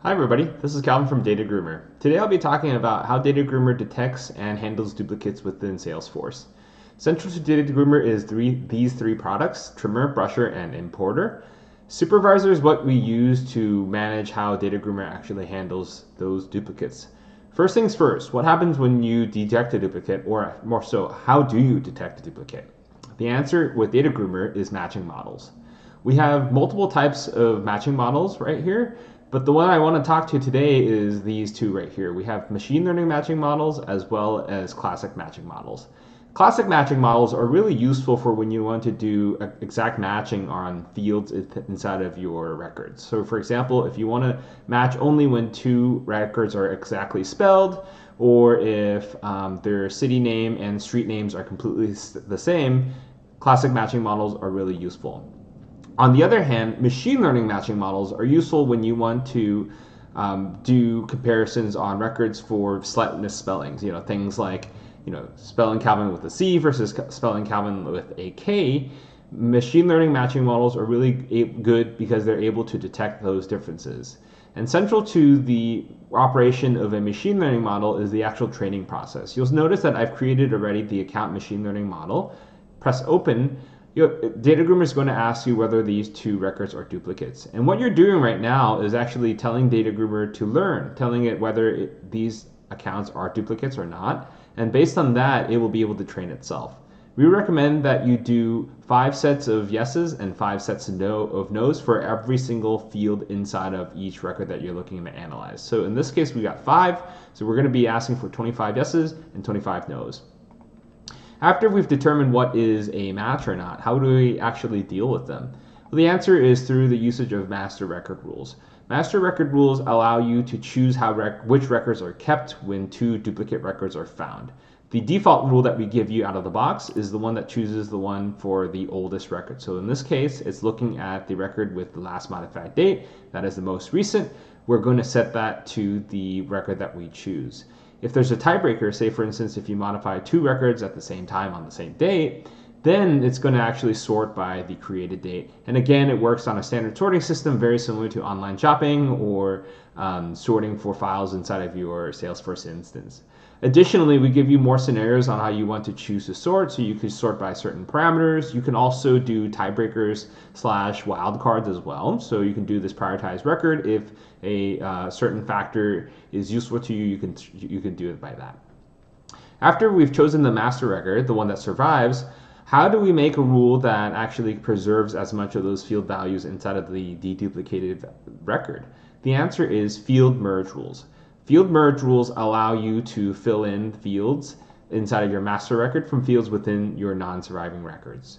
Hi everybody, this is Calvin from DataGroomr. Today I'll be talking about how DataGroomr detects and handles duplicates within Salesforce. Central to DataGroomr is these three products: Trimmer, Brusher, and Importer. Supervisor is what we use to manage how DataGroomr actually handles those duplicates. First things first, what happens when you detect a duplicate, or more so, how do you detect a duplicate? The answer with DataGroomr is matching models. We have multiple types of matching models right here, but the one I want to talk to today is these two right here. We have machine learning matching models as well as classic matching models. Classic matching models are really useful for when you want to do exact matching on fields inside of your records. So for example, if you want to match only when two records are exactly spelled, or if their city name and street names are completely the same, classic matching models are really useful. On the other hand, machine learning matching models are useful when you want to do comparisons on records for slight misspellings. Things like spelling Calvin with a C versus spelling Calvin with a K. Machine learning matching models are really good because they're able to detect those differences. And central to the operation of a machine learning model is the actual training process. You'll notice that I've created already the account machine learning model. Press open. DataGroomr is going to ask you whether these two records are duplicates. And what you're doing right now is actually telling DataGroomr to learn, telling it whether these accounts are duplicates or not. And based on that, it will be able to train itself. We recommend that you do 5 sets of yeses and 5 sets of no's for every single field inside of each record that you're looking to analyze. So in this case, we got 5. So we're going to be asking for 25 yeses and 25 no's. After we've determined what is a match or not, how do we actually deal with them? Well, the answer is through the usage of master record rules. Master record rules allow you to choose which records are kept when two duplicate records are found. The default rule that we give you out of the box is the one that chooses the one for the oldest record. So in this case, it's looking at the record with the last modified date. That is the most recent. We're going to set that to the record that we choose. If there's a tiebreaker, say for instance, if you modify 2 records at the same time on the same date, then it's going to actually sort by the created date. And again, it works on a standard sorting system very similar to online shopping or sorting for files inside of your Salesforce instance. Additionally, we give you more scenarios on how you want to choose to sort. So you can sort by certain parameters. You can also do tiebreakers / wildcards as well. So you can do this prioritized record. If a certain factor is useful to you, you can do it by that. After we've chosen the master record, the one that survives, how do we make a rule that actually preserves as much of those field values inside of the deduplicated record? The answer is field merge rules. Field merge rules allow you to fill in fields inside of your master record from fields within your non-surviving records.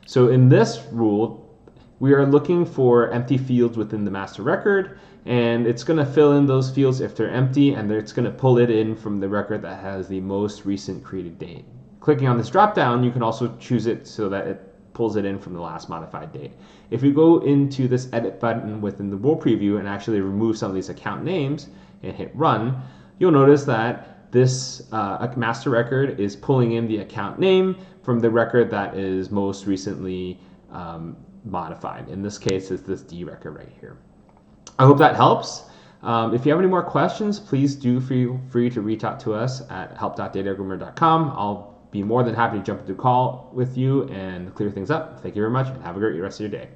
So in this rule, we are looking for empty fields within the master record, and it's going to fill in those fields if they're empty, and it's going to pull it in from the record that has the most recent created date. Clicking on this drop-down, you can also choose it so that it pulls it in from the last modified date. If you go into this edit button within the rule preview and actually remove some of these account names and hit run, you'll notice that this master record is pulling in the account name from the record that is most recently modified. In this case, it's this D record right here. I hope that helps. If you have any more questions, please do feel free to reach out to us at help.datagroomr.com. I'll be more than happy to jump into a call with you and clear things up. Thank you very much and have a great rest of your day.